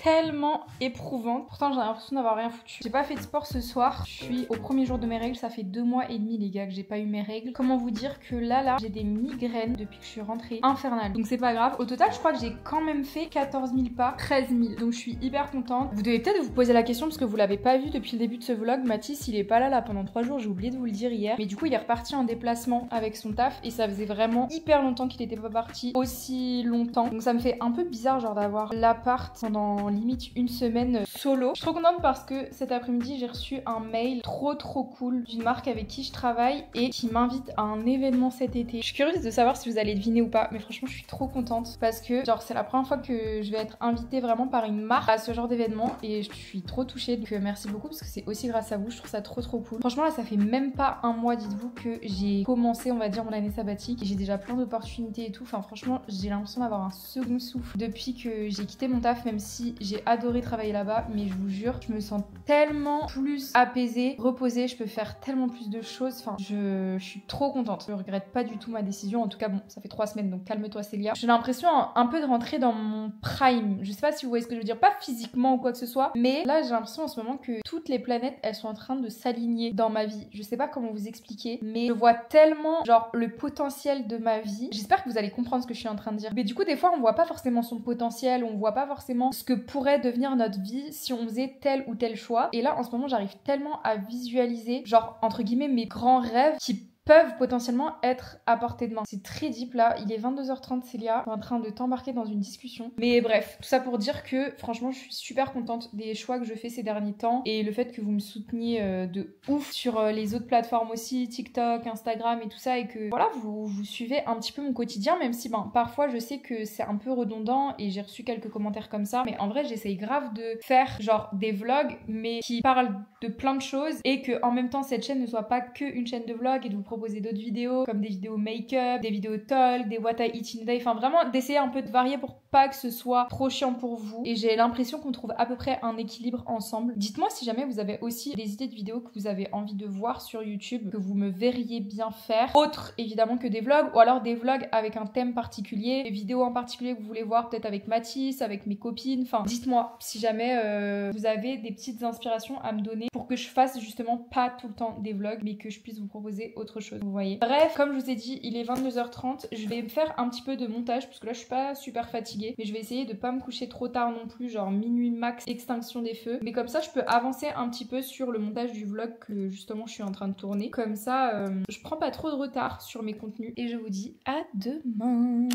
Tellement éprouvante. Pourtant j'ai l'impression d'avoir rien foutu. J'ai pas fait de sport ce soir. Je suis au premier jour de mes règles. Ça fait 2 mois et demi les gars que j'ai pas eu mes règles. Comment vous dire que là j'ai des migraines depuis que je suis rentrée infernale. Donc c'est pas grave. Au total je crois que j'ai quand même fait 14 000 pas, 13 000. Donc je suis hyper contente. Vous devez peut-être vous poser la question parce que vous l'avez pas vu depuis le début de ce vlog. Mathis il est pas là pendant 3 jours. J'ai oublié de vous le dire hier. Mais du coup il est reparti en déplacement avec son taf et ça faisait vraiment hyper longtemps qu'il était pas parti aussi longtemps. Donc ça me fait un peu bizarre genre d'avoir l'appart pendant limite une semaine solo. Je suis trop contente parce que cet après-midi j'ai reçu un mail trop cool d'une marque avec qui je travaille et qui m'invite à un événement cet été. Je suis curieuse de savoir si vous allez deviner ou pas, mais franchement je suis trop contente parce que genre c'est la première fois que je vais être invitée vraiment par une marque à ce genre d'événement et je suis trop touchée. Donc merci beaucoup parce que c'est aussi grâce à vous. Je trouve ça trop cool. Franchement là ça fait même pas un mois, dites-vous, que j'ai commencé on va dire mon année sabbatique et j'ai déjà plein d'opportunités et tout. Enfin franchement j'ai l'impression d'avoir un second souffle depuis que j'ai quitté mon taf, même si j'ai adoré travailler là-bas, mais je vous jure je me sens tellement plus apaisée, reposée, je peux faire tellement plus de choses. Enfin je suis trop contente. Je regrette pas du tout ma décision. En tout cas bon ça fait 3 semaines donc calme-toi Célia. J'ai l'impression un peu de rentrer dans mon prime. Je sais pas si vous voyez ce que je veux dire, pas physiquement ou quoi que ce soit, mais là j'ai l'impression en ce moment que toutes les planètes elles sont en train de s'aligner dans ma vie. Je sais pas comment vous expliquer, mais je vois tellement genre le potentiel de ma vie. J'espère que vous allez comprendre ce que je suis en train de dire. Mais du coup des fois on voit pas forcément son potentiel, on voit pas forcément ce que pourrait devenir notre vie si on faisait tel ou tel choix. Et là en ce moment j'arrive tellement à visualiser genre entre guillemets mes grands rêves qui peuvent potentiellement être à portée de main. C'est très deep là, il est 22h30 Célia, je suis en train de t'embarquer dans une discussion. Mais bref, tout ça pour dire que franchement je suis super contente des choix que je fais ces derniers temps et le fait que vous me souteniez de ouf sur les autres plateformes aussi, TikTok, Instagram et tout ça, et que voilà vous suivez un petit peu mon quotidien, même si parfois je sais que c'est un peu redondant et j'ai reçu quelques commentaires comme ça, mais en vrai j'essaye grave de faire genre des vlogs mais qui parlent de plein de choses et que en même temps cette chaîne ne soit pas que une chaîne de vlog et de vous proposer d'autres vidéos comme des vidéos make-up, des vidéos talk, des what I eat in a day, enfin vraiment d'essayer un peu de varier pour pas que ce soit trop chiant pour vous. Et j'ai l'impression qu'on trouve à peu près un équilibre ensemble. Dites-moi si jamais vous avez aussi des idées de vidéos que vous avez envie de voir sur YouTube, que vous me verriez bien faire, autre évidemment que des vlogs, ou alors des vlogs avec un thème particulier, des vidéos en particulier que vous voulez voir peut-être avec Mathis, avec mes copines, enfin dites-moi si jamais vous avez des petites inspirations à me donner pour que je fasse justement pas tout le temps des vlogs mais que je puisse vous proposer autre chose, vous voyez. Bref, comme je vous ai dit, il est 22h30, je vais faire un petit peu de montage parce que là je suis pas super fatiguée, mais je vais essayer de pas me coucher trop tard non plus, genre minuit max, extinction des feux, mais comme ça je peux avancer un petit peu sur le montage du vlog que justement je suis en train de tourner, comme ça je prends pas trop de retard sur mes contenus et je vous dis à demain.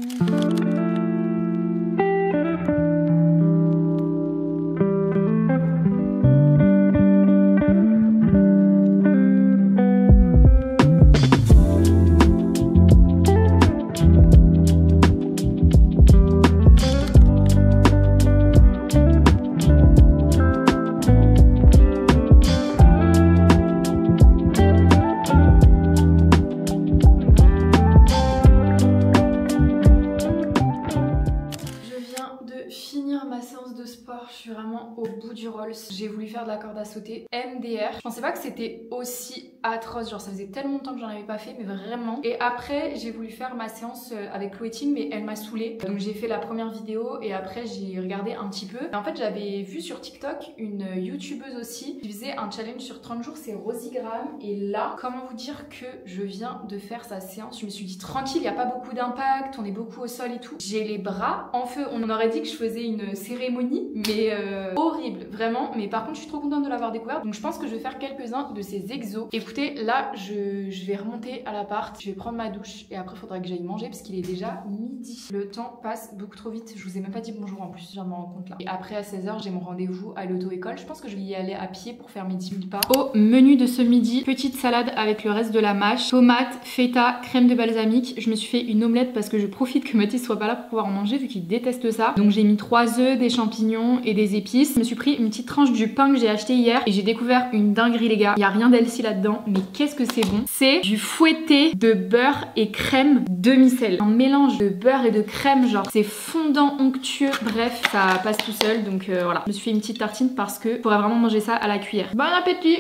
je suis vraiment au bout du Rolls. J'ai voulu faire de la corde à sauter MDR. Je pensais pas que c'était aussi atroce, genre ça faisait tellement longtemps que j'en avais pas fait, mais vraiment. Et après j'ai voulu faire ma séance avec Chloétine, mais elle m'a saoulée. Donc j'ai fait la première vidéo et après j'ai regardé un petit peu. Et en fait j'avais vu sur TikTok une youtubeuse aussi qui faisait un challenge sur 30 jours, c'est Rosie Graham. Et là, comment vous dire que je viens de faire sa séance, je me suis dit tranquille, il n'y a pas beaucoup d'impact, on est beaucoup au sol et tout. J'ai les bras en feu, on aurait dit que je faisais une cérémonie, mais horrible, vraiment. Mais par contre je suis trop contente de l'avoir découvert, donc je pense que je vais faire quelques-uns de ces exos. Écoutez, là je vais remonter à l'appart, je vais prendre ma douche et après il faudra que j'aille manger parce qu'il est déjà midi. Le temps passe beaucoup trop vite, je vous ai même pas dit bonjour en plus, je viens de me rendre compte là. Et après à 16h j'ai mon rendez-vous à l'auto-école, je pense que je vais y aller à pied pour faire mes 10 000 pas. Au menu de ce midi, petite salade avec le reste de la mâche, tomates, feta, crème de balsamique. Je me suis fait une omelette parce que je profite que Mathis soit pas là pour pouvoir en manger vu qu'il déteste ça. Donc j'ai mis 3 œufs, des champignons et des épices. Je me suis pris une petite tranche du pain que j'ai acheté hier et j'ai découvert une dinguerie les gars. Il y a rien d'healthy là-dedans, mais qu'est-ce que c'est bon. C'est du fouetté de beurre et crème demi-sel. Un mélange de beurre et de crème, genre c'est fondant, onctueux. Bref, ça passe tout seul, donc voilà. Je me suis fait une petite tartine parce que je pourrais vraiment manger ça à la cuillère. Bon appétit!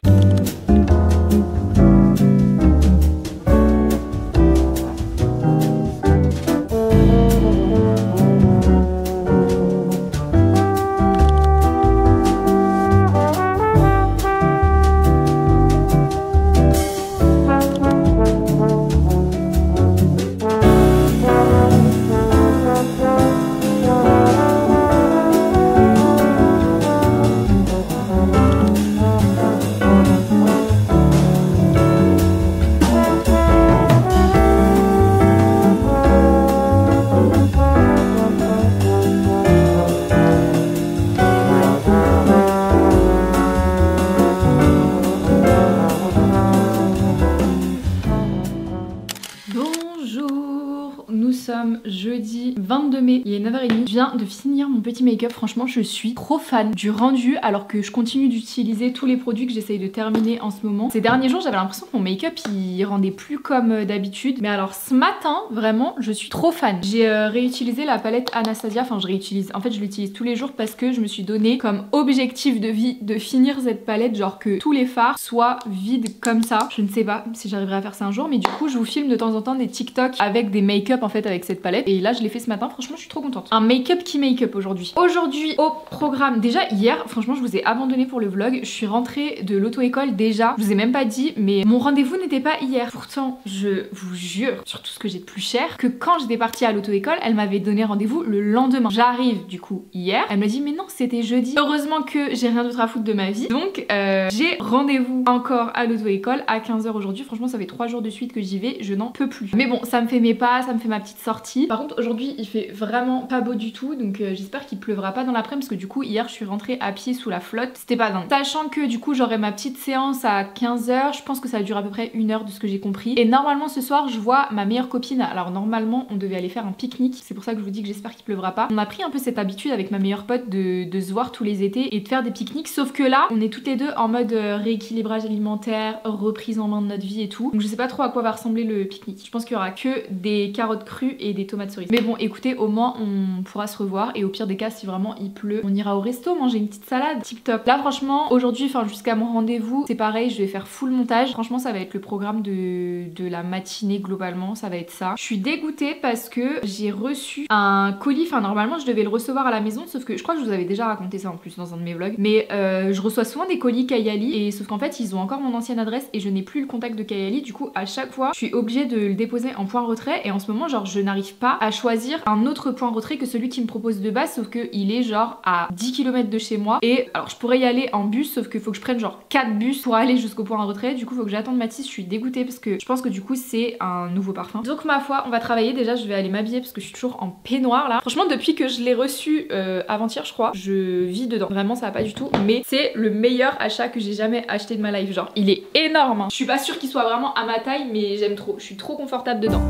Jeudi 22 mai, il est 9h30, je viens de finir mon petit make-up. Franchement je suis trop fan du rendu alors que je continue d'utiliser tous les produits que j'essaye de terminer en ce moment. Ces derniers jours j'avais l'impression que mon make-up il rendait plus comme d'habitude, mais alors ce matin vraiment je suis trop fan. J'ai réutilisé la palette Anastasia, enfin je réutilise, en fait je l'utilise tous les jours parce que je me suis donné comme objectif de vie de finir cette palette, genre que tous les fards soient vides comme ça. Je ne sais pas si j'arriverai à faire ça un jour, mais du coup je vous filme de temps en temps des TikTok avec des make-up en fait avec cette palette. Et là je l'ai fait ce matin, franchement je suis trop contente. Un make-up qui make-up aujourd'hui. Aujourd'hui au programme, déjà hier franchement je vous ai abandonné pour le vlog. Je suis rentrée de l'auto-école déjà, je vous ai même pas dit, mais mon rendez-vous n'était pas hier. Pourtant je vous jure sur tout ce que j'ai de plus cher que quand j'étais partie à l'auto-école elle m'avait donné rendez-vous le lendemain. J'arrive du coup hier, elle me dit mais non c'était jeudi. Heureusement que j'ai rien d'autre à foutre de ma vie, donc j'ai rendez-vous encore à l'auto-école à 15h aujourd'hui. Franchement ça fait 3 jours de suite que j'y vais, je n'en peux plus. Mais bon ça me fait mes pas, ça me fait ma petite sortie. Par contre aujourd'hui il fait vraiment pas beau du tout, donc j'espère qu'il pleuvra pas dans l'après-midi parce que du coup hier je suis rentrée à pied sous la flotte, c'était pas dingue. Sachant que du coup j'aurai ma petite séance à 15h, je pense que ça dure à peu près 1 heure de ce que j'ai compris. Et normalement ce soir je vois ma meilleure copine, alors normalement on devait aller faire un pique-nique, c'est pour ça que je vous dis que j'espère qu'il pleuvra pas. On a pris un peu cette habitude avec ma meilleure pote de se voir tous les étés et de faire des pique-niques, sauf que là on est toutes les deux en mode rééquilibrage alimentaire, reprise en main de notre vie et tout. Donc je sais pas trop à quoi va ressembler le pique-nique. Je pense qu'il y aura que des carottes crues et des tomates cerises. Mais bon écoutez, au moins on pourra se revoir et au pire des cas si vraiment il pleut on ira au resto manger une petite salade tip top. Là franchement aujourd'hui, enfin jusqu'à mon rendez-vous c'est pareil, je vais faire full montage. Franchement ça va être le programme de la matinée globalement, ça va être ça. Je suis dégoûtée parce que j'ai reçu un colis, enfin normalement je devais le recevoir à la maison, sauf que je crois que je vous avais déjà raconté ça en plus dans un de mes vlogs, mais je reçois souvent des colis Kayali et sauf qu'en fait ils ont encore mon ancienne adresse et je n'ai plus le contact de Kayali, du coup à chaque fois je suis obligée de le déposer en point retrait et en ce moment genre je n'arrive pas à choisir un autre point retrait que celui qui me propose de base, sauf que il est genre à 10 km de chez moi et alors je pourrais y aller en bus sauf qu'il faut que je prenne genre 4 bus pour aller jusqu'au point retrait, du coup faut que j'attende Mathis. Je suis dégoûtée parce que je pense que du coup c'est un nouveau parfum. Donc ma foi on va travailler, déjà je vais aller m'habiller parce que je suis toujours en peignoir là. Franchement depuis que je l'ai reçu avant-hier je crois, je vis dedans, vraiment ça va pas du tout, mais c'est le meilleur achat que j'ai jamais acheté de ma life, genre il est énorme hein. Je suis pas sûre qu'il soit vraiment à ma taille mais j'aime trop, je suis trop confortable dedans.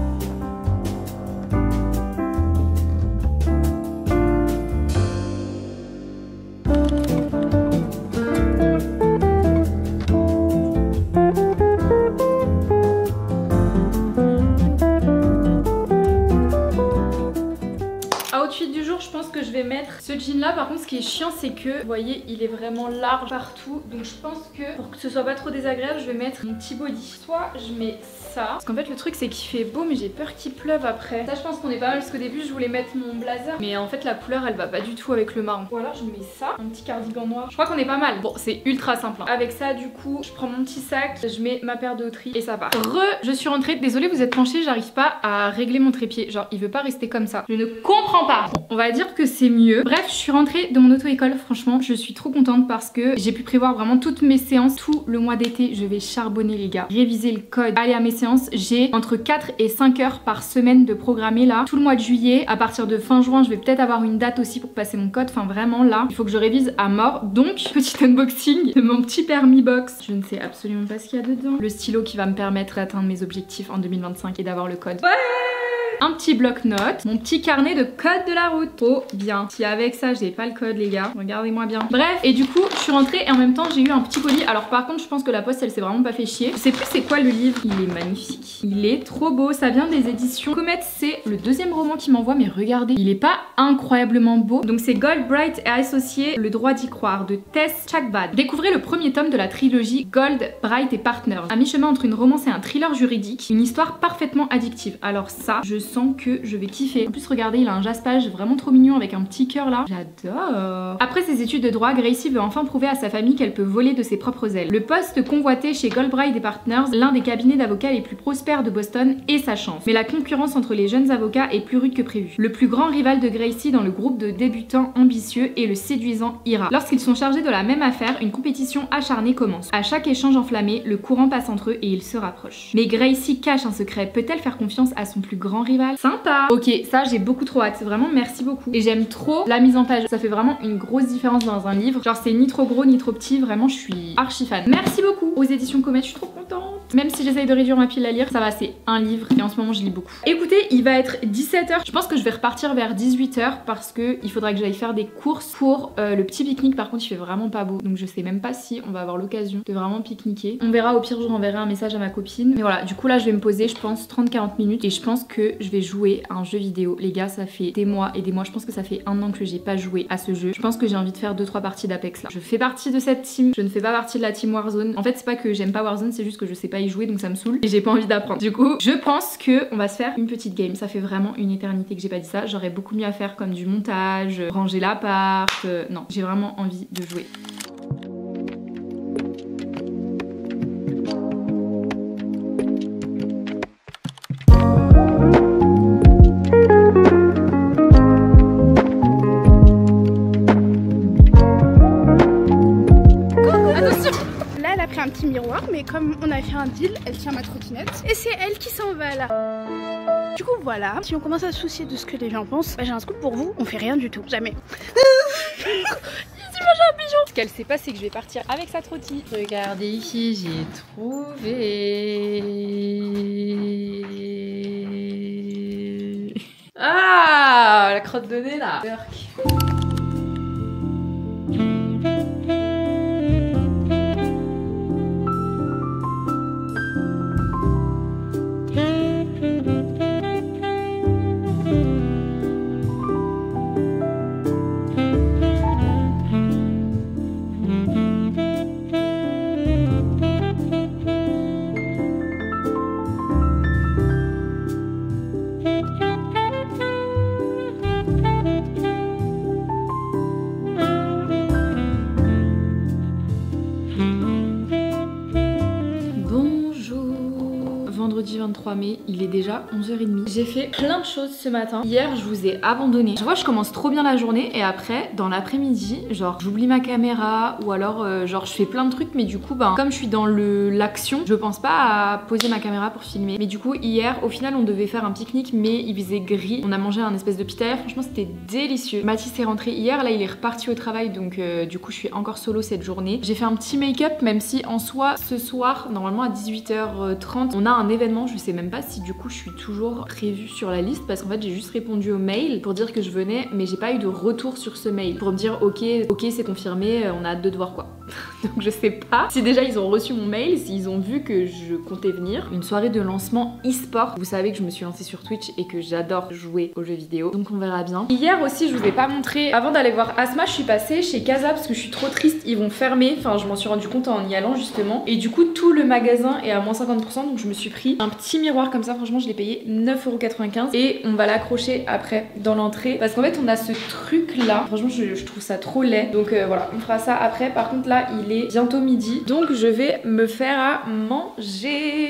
outfit du jour, je pense que je vais mettre ce jean là. Par contre ce qui est chiant c'est que vous voyez il est vraiment large partout. Donc je pense que pour que ce soit pas trop désagréable je vais mettre mon petit body. Soit je mets ça, parce qu'en fait le truc c'est qu'il fait beau mais j'ai peur qu'il pleuve après. Ça je pense qu'on est pas mal parce qu'au début je voulais mettre mon blazer mais en fait la couleur elle va pas du tout avec le marron. Ou alors je mets ça, un petit cardigan noir. Je crois qu'on est pas mal. Bon c'est ultra simple hein. Avec ça du coup je prends mon petit sac, je mets ma paire de tri et ça part. Je suis rentrée, désolée vous êtes penchée, j'arrive pas à régler mon trépied. Genre il veut pas rester comme ça. Je ne comprends pas. Bon, on va dire que c'est mieux. Bref je suis rentrée de mon auto-école, franchement je suis trop contente parce que j'ai pu prévoir vraiment toutes mes séances. Tout le mois d'été je vais charbonner les gars. Réviser le code, aller à mes séances. J'ai entre 4 et 5 heures par semaine de programmer là. Tout le mois de juillet, à partir de fin juin je vais peut-être avoir une date aussi pour passer mon code. Enfin vraiment là il faut que je révise à mort. Donc petit unboxing de mon petit permis box. Je ne sais absolument pas ce qu'il y a dedans. Le stylo qui va me permettre d'atteindre mes objectifs en 2025 et d'avoir le code. Ouais, un petit bloc-notes, mon petit carnet de code de la route. Trop bien. Si avec ça j'ai pas le code les gars, regardez-moi bien. Bref, et du coup je suis rentrée et en même temps j'ai eu un petit colis. Alors par contre je pense que la poste elle s'est vraiment pas fait chier. Je sais plus c'est quoi le livre. Il est magnifique. Il est trop beau. Ça vient des éditions Comet. C'est le deuxième roman qu'il m'envoie mais regardez. Il est pas incroyablement beau. Donc c'est Gold, Bright et Associés, Le droit d'y croire de Tess Chakbad. Découvrez le premier tome de la trilogie Gold, Bright et Partners. À mi-chemin entre une romance et un thriller juridique. Une histoire parfaitement addictive. Alors ça, je sens que je vais kiffer. En plus regardez il a un jaspage vraiment trop mignon avec un petit cœur là. J'adore. Après ses études de droit, Gracie veut enfin prouver à sa famille qu'elle peut voler de ses propres ailes. Le poste convoité chez Goldbright Partners, l'un des cabinets d'avocats les plus prospères de Boston, est sa chance. Mais la concurrence entre les jeunes avocats est plus rude que prévu. Le plus grand rival de Gracie dans le groupe de débutants ambitieux est le séduisant Ira. Lorsqu'ils sont chargés de la même affaire, une compétition acharnée commence. À chaque échange enflammé, le courant passe entre eux et ils se rapprochent. Mais Gracie cache un secret. Peut-elle faire confiance à son plus grand rival? Sympa. Ok, ça j'ai beaucoup trop hâte. Vraiment merci beaucoup. Et j'aime trop la mise en page. Ça fait vraiment une grosse différence dans un livre. Genre c'est ni trop gros ni trop petit. Vraiment je suis archi fan. Merci beaucoup aux éditions Comet. Je suis trop contente. Même si j'essaye de réduire ma pile à lire, ça va, c'est un livre et en ce moment je lis beaucoup. Écoutez, il va être 17 h. Je pense que je vais repartir vers 18 h parce que il faudra que j'aille faire des courses pour le petit pique-nique. Par contre il fait vraiment pas beau. Donc je sais même pas si on va avoir l'occasion de vraiment pique-niquer. On verra, au pire je renverrai un message à ma copine. Mais voilà, du coup là je vais me poser je pense 30-40 minutes et je pense que je vais jouer à un jeu vidéo. Les gars ça fait des mois et des mois. Je pense que ça fait un an que j'ai pas joué à ce jeu. Je pense que j'ai envie de faire 2-3 parties d'Apex là. Je fais partie de cette team. Je ne fais pas partie de la team Warzone. En fait c'est pas que j'aime pas Warzone, c'est juste que je sais pas y jouer donc ça me saoule et j'ai pas envie d'apprendre. Du coup je pense que on va se faire une petite game. Ça fait vraiment une éternité que j'ai pas dit ça. J'aurais beaucoup mieux à faire comme du montage, ranger l'appart. Non, j'ai vraiment envie de jouer. Un petit miroir, mais comme on a fait un deal, elle tient ma trottinette et c'est elle qui s'en va là. Du coup voilà, si on commence à se soucier de ce que les gens pensent, bah, j'ai un scoop pour vous, on fait rien du tout, jamais. Ici moi j'ai un pigeon. Ce qu'elle sait pas c'est que je vais partir avec sa trottie. Regardez ici, j'ai trouvé. Ah, la crotte de nez là. Vendredi 23 mai, il est déjà 11h30. J'ai fait plein de choses ce matin. Hier, je vous ai abandonné. Je vois, je commence trop bien la journée et après, dans l'après-midi, genre, j'oublie ma caméra ou alors, genre, je fais plein de trucs. Mais du coup, ben, comme je suis dans l'action, je pense pas à poser ma caméra pour filmer. Mais du coup, hier, au final, on devait faire un pique-nique, mais il faisait gris. On a mangé un espèce de pita. Franchement, c'était délicieux. Mathis est rentré hier. Là, il est reparti au travail. Donc, du coup, je suis encore solo cette journée. J'ai fait un petit make-up, même si en soi, ce soir, normalement à 18h30, on a un événement, je sais même même pas si du coup je suis toujours prévue sur la liste parce qu'en fait j'ai juste répondu au mail pour dire que je venais, mais j'ai pas eu de retour sur ce mail pour me dire ok c'est confirmé, on a hâte de te voir quoi. Donc je sais pas si déjà ils ont reçu mon mail, s'ils ont vu que je comptais venir. Une soirée de lancement e-sport. Vous savez que je me suis lancée sur Twitch et que j'adore jouer aux jeux vidéo, donc on verra bien. Hier aussi je vous ai pas montré, avant d'aller voir Asma je suis passée chez Casa parce que je suis trop triste, ils vont fermer, enfin je m'en suis rendu compte en y allant justement, et du coup tout le magasin est à moins 50%, donc je me suis pris un petit miroir comme ça, franchement je l'ai payé 9,95 € et on va l'accrocher après dans l'entrée parce qu'en fait on a ce truc là, franchement je trouve ça trop laid, donc voilà on fera ça après. Par contre là il est bientôt midi, donc je vais me faire à manger.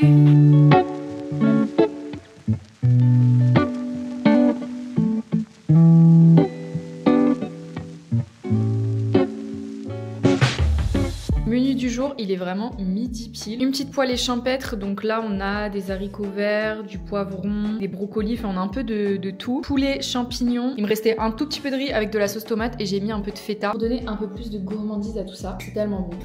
Menu du jour, il est vraiment midi pile. Une petite poêlée champêtre, donc là on a des haricots verts, du poivron, des brocolis, enfin on a un peu de tout. Poulet, champignons, il me restait un tout petit peu de riz avec de la sauce tomate et j'ai mis un peu de feta pour donner un peu plus de gourmandise à tout ça. C'est tellement bon.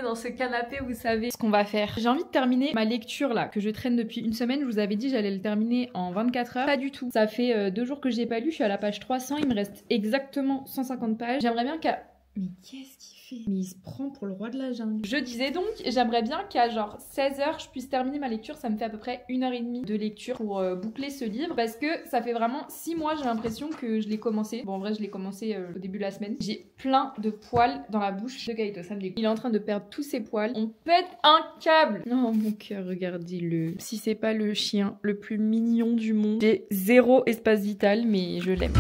Dans ce canapé, vous savez ce qu'on va faire. J'ai envie de terminer ma lecture là que je traîne depuis une semaine. Je vous avais dit j'allais le terminer en 24 heures. Pas du tout. Ça fait 2 jours que je l'ai pas lu. Je suis à la page 300. Il me reste exactement 150 pages. J'aimerais bien qu'à... Mais qu'est-ce qu'il fait? Mais il se prend pour le roi de la jungle. Je disais donc, j'aimerais bien qu'à genre 16h, je puisse terminer ma lecture. Ça me fait à peu près 1h30 de lecture pour boucler ce livre. Parce que ça fait vraiment 6 mois, j'ai l'impression que je l'ai commencé. Bon, en vrai, je l'ai commencé au début de la semaine. J'ai plein de poils dans la bouche de Kaito. Ça me dégoûte. Il est en train de perdre tous ses poils. On pète un câble. Oh mon cœur, regardez-le. Si c'est pas le chien le plus mignon du monde, j'ai 0 espace vital, mais je l'aime.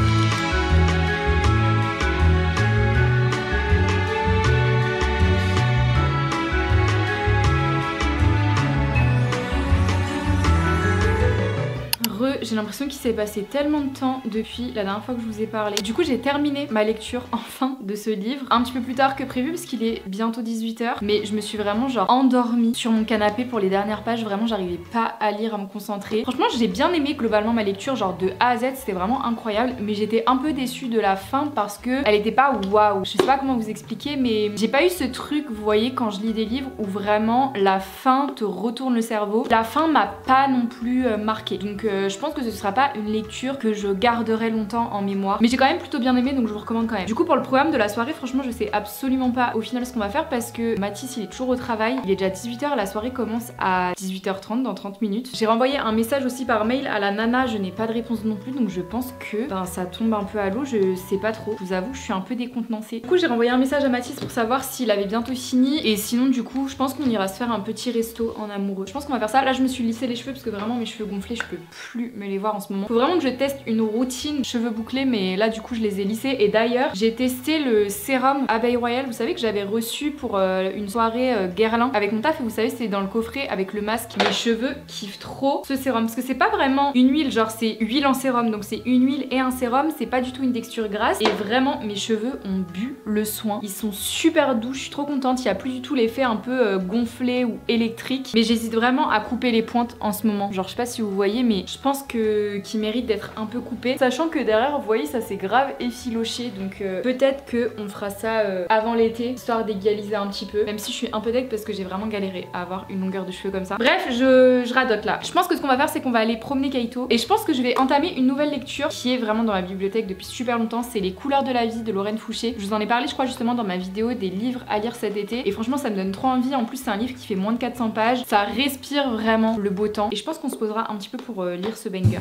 J'ai l'impression qu'il s'est passé tellement de temps depuis la dernière fois que je vous ai parlé. Du coup j'ai terminé ma lecture enfin de ce livre un petit peu plus tard que prévu parce qu'il est bientôt 18 h, mais je me suis vraiment genre endormie sur mon canapé pour les dernières pages. Vraiment j'arrivais pas à lire, à me concentrer. Franchement j'ai bien aimé globalement ma lecture, genre de A à Z c'était vraiment incroyable, mais j'étais un peu déçue de la fin parce que elle était pas waouh. Je sais pas comment vous expliquer, mais j'ai pas eu ce truc, vous voyez, quand je lis des livres où vraiment la fin te retourne le cerveau. La fin m'a pas non plus marquée, donc je pense que ce sera pas une lecture que je garderai longtemps en mémoire, mais j'ai quand même plutôt bien aimé, donc je vous recommande quand même. Du coup pour le programme de la soirée, franchement je sais absolument pas au final ce qu'on va faire parce que Mathis il est toujours au travail, il est déjà 18 h, la soirée commence à 18h30 dans 30 minutes. J'ai renvoyé un message aussi par mail à la nana, je n'ai pas de réponse non plus, donc je pense que ça tombe un peu à l'eau, je sais pas trop, je vous avoue je suis un peu décontenancée. Du coup j'ai renvoyé un message à Mathis pour savoir s'il avait bientôt fini, et sinon du coup je pense qu'on ira se faire un petit resto en amoureux. Je pense qu'on va faire ça. Là je me suis lissé les cheveux parce que vraiment mes cheveux gonflés, je peux plus me les voir en ce moment. Faut vraiment que je teste une routine cheveux bouclés, mais là du coup je les ai lissés. Et d'ailleurs j'ai testé le sérum Abeille Royale, vous savez que j'avais reçu pour une soirée Guerlain avec mon taf, et vous savez c'est dans le coffret avec le masque. Mes cheveux kiffent trop ce sérum parce que c'est pas vraiment une huile, genre c'est huile en sérum, donc c'est une huile et un sérum, c'est pas du tout une texture grasse, et vraiment mes cheveux ont bu le soin. Ils sont super doux, je suis trop contente, il y a plus du tout l'effet un peu gonflé ou électrique, mais j'hésite vraiment à couper les pointes en ce moment. Genre je sais pas si vous voyez, mais je pense que qu'il mérite d'être un peu coupé, sachant que derrière vous voyez ça c'est grave effiloché, donc peut-être que on fera ça avant l'été histoire d'égaliser un petit peu, même si je suis un peu deg parce que j'ai vraiment galéré à avoir une longueur de cheveux comme ça. Bref, je radote là. Je pense que ce qu'on va faire c'est qu'on va aller promener Kaito, et je pense que je vais entamer une nouvelle lecture qui est vraiment dans ma bibliothèque depuis super longtemps. C'est Les couleurs de la vie de Lorraine Fouché. Je vous en ai parlé je crois justement dans ma vidéo des livres à lire cet été, et franchement ça me donne trop envie. En plus c'est un livre qui fait moins de 400 pages, ça respire vraiment le beau temps, et je pense qu'on se posera un petit peu pour lire ce banger.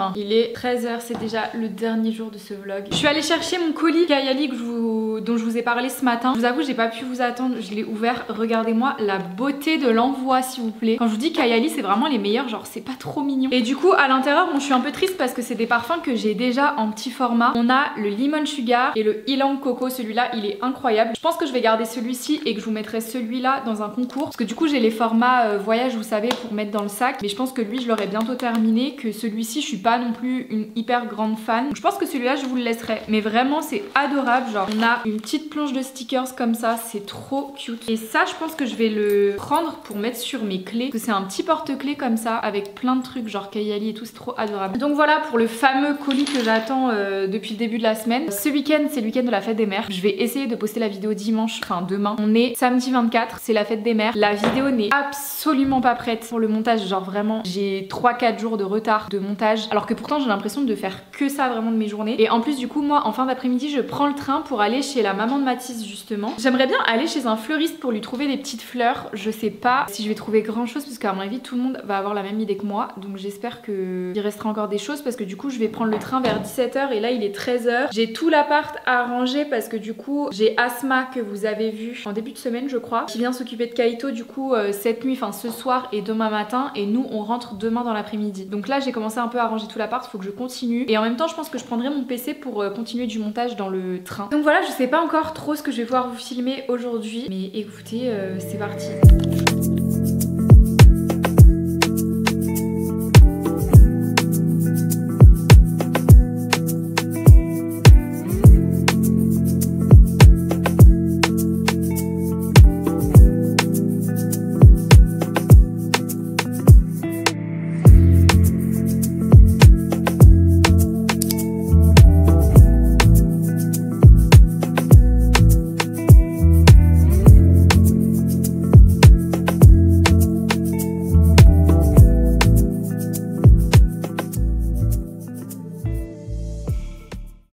enfin il est 13h, c'est déjà le dernier jour de ce vlog. Je suis allée chercher mon colis Kayali dont je vous ai parlé ce matin. Je vous avoue j'ai pas pu vous attendre, je l'ai ouvert. Regardez-moi la beauté de l'envoi s'il vous plaît. Quand je vous dis Kayali c'est vraiment les meilleurs, genre c'est pas trop mignon. Et du coup à l'intérieur bon je suis un peu triste parce que c'est des parfums que j'ai déjà en petit format. On a le Lemon Sugar et le Ylang Coco, celui-là il est incroyable. Je pense que je vais garder celui-ci et que je vous mettrai celui-là dans un concours parce que du coup j'ai les formats voyage vous savez pour mettre dans le sac, mais je pense que lui je l'aurai bientôt terminé, que celui-ci je suis pas non plus une hyper grande fan. Donc je pense que celui-là je vous le laisserai, mais vraiment c'est adorable. Genre on a une petite planche de stickers comme ça, c'est trop cute. Et ça je pense que je vais le prendre pour mettre sur mes clés, parce que c'est un petit porte-clés comme ça avec plein de trucs genre Kayali et tout, c'est trop adorable. Donc voilà pour le fameux colis que j'attends depuis le début de la semaine. Ce week-end c'est le week-end de la fête des mères. Je vais essayer de poster la vidéo dimanche, enfin demain. On est samedi 24, c'est la fête des mères. La vidéo n'est absolument pas prête pour le montage, genre vraiment j'ai 3-4 jours de retard de montage, alors que pourtant j'ai l'impression de faire que ça vraiment de mes journées. Et en plus du coup moi en fin d'après-midi je prends le train pour aller chez la maman de Mathis justement. J'aimerais bien aller chez un fleuriste pour lui trouver des petites fleurs. Je sais pas si je vais trouver grand chose parce qu'à mon avis tout le monde va avoir la même idée que moi, donc j'espère qu'il restera encore des choses parce que du coup je vais prendre le train vers 17h et là il est 13h. J'ai tout l'appart à ranger parce que du coup j'ai Asma que vous avez vu en début de semaine je crois, qui vient s'occuper de Kaito du coup cette nuit, enfin ce soir et demain matin, et nous on rentre demain dans l'après-midi. Donc là j'ai commencé un peu à ranger tout l'appart, faut que je continue et en même temps je pense que je prendrai mon PC pour continuer du montage dans le train. Donc voilà, je sais pas encore trop ce que je vais pouvoir vous filmer aujourd'hui, mais écoutez c'est parti.